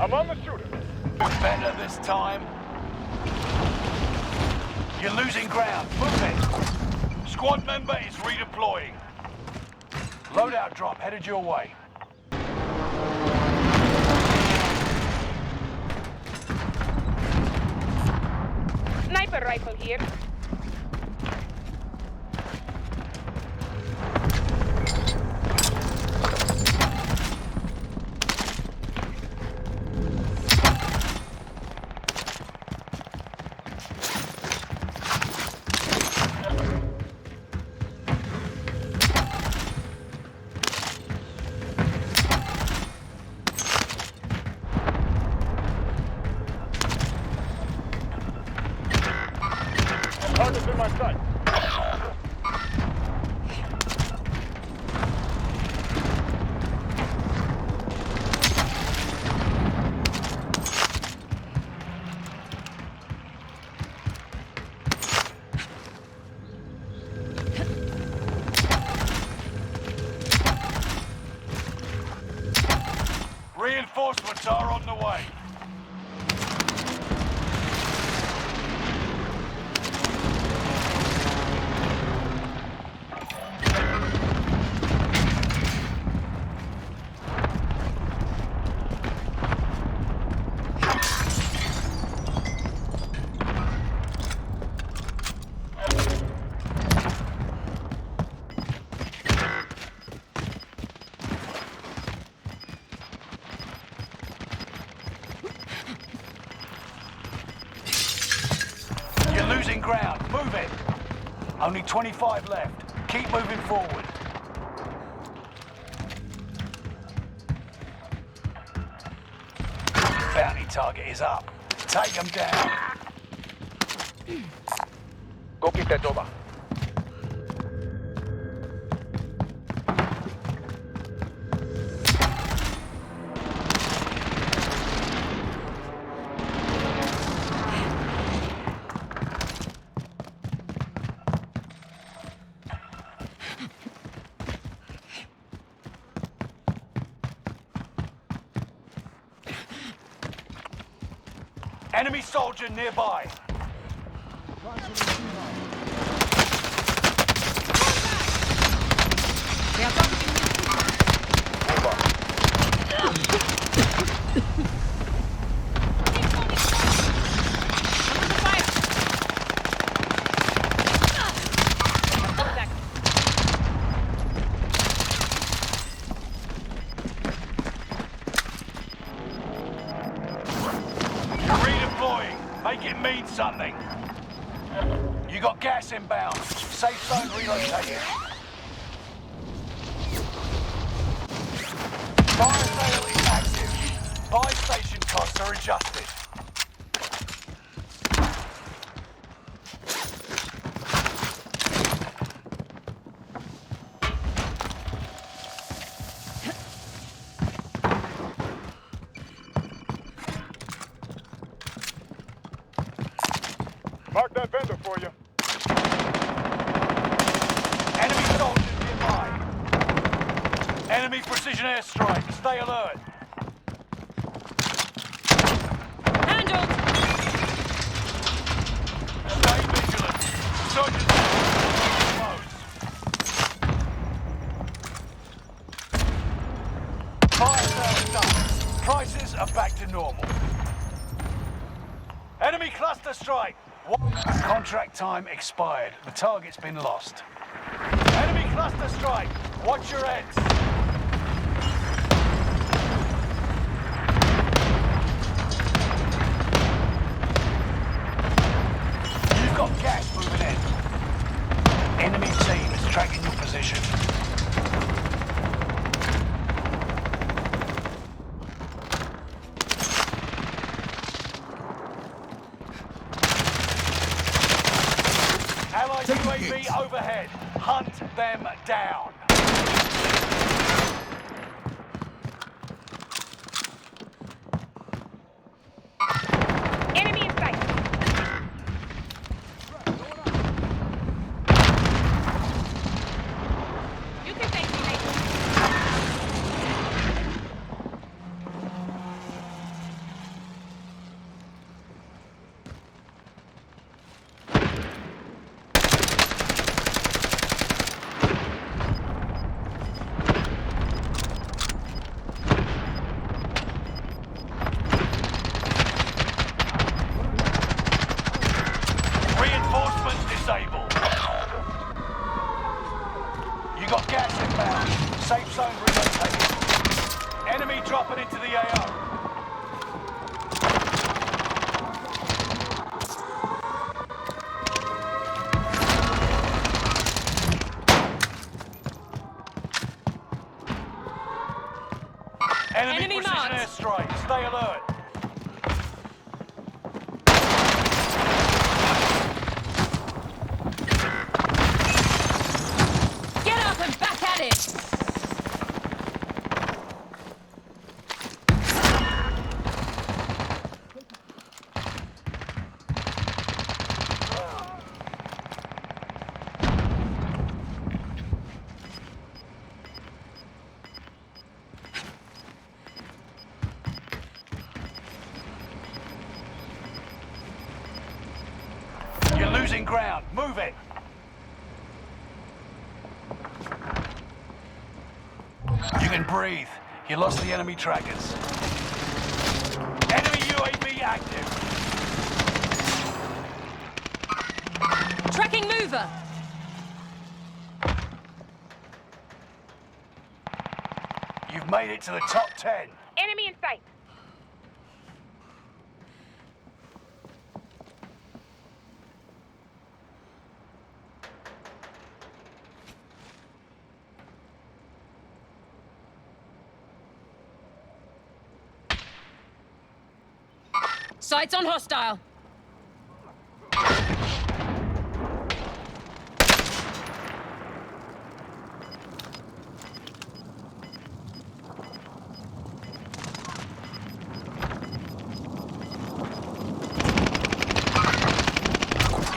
I'm on the shooter. Better this time. You're losing ground. Move it. Squad member is redeploying. Loadout drop headed your way. Sniper rifle here. Target's in my sight. Reinforcements are on the way. You're losing ground. Move it. Only 25 left. Keep moving forward. Bounty target is up. Take them down. Go keep that over. Enemy soldier nearby. Redeploying. Make it mean something. You got gas inbound. Safe zone relocated. Fire sale is active. Buy station costs are adjusted. Mark that vendor for you. Enemy soldiers nearby. Enemy precision airstrike. Stay alert. Handled! Stay vigilant. Soldiers close. Fire sale done. Prices are back to normal. Enemy cluster strike. Contract time expired. The target's been lost. Enemy cluster strike. Watch your heads. You've got gas moving in. Enemy team is tracking your position. Allied UAV overhead. Hunt them down. Enemy precision marked. airstrike. Stay alert. Get up and back at it! You're losing ground. Move it. You can breathe. You lost the enemy trackers. Enemy UAV active. Tracking mover! You've made it to the top 10. Enemy in sight! Sights on hostile!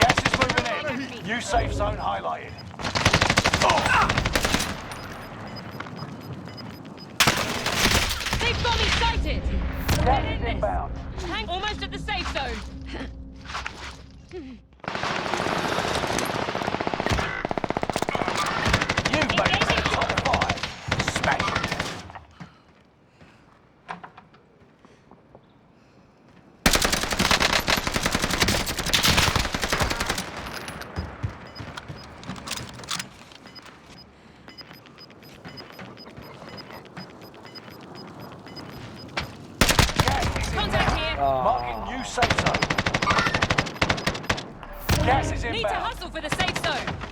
Gas is moving in. New safe zone highlighted. They've got me sighted! Gas is inbound. Tank almost at the safe zone! You've made it to the top 5. Smash it. Contact here! Marking new safe zone. Gas is Need to inbound. hustle for the safe zone!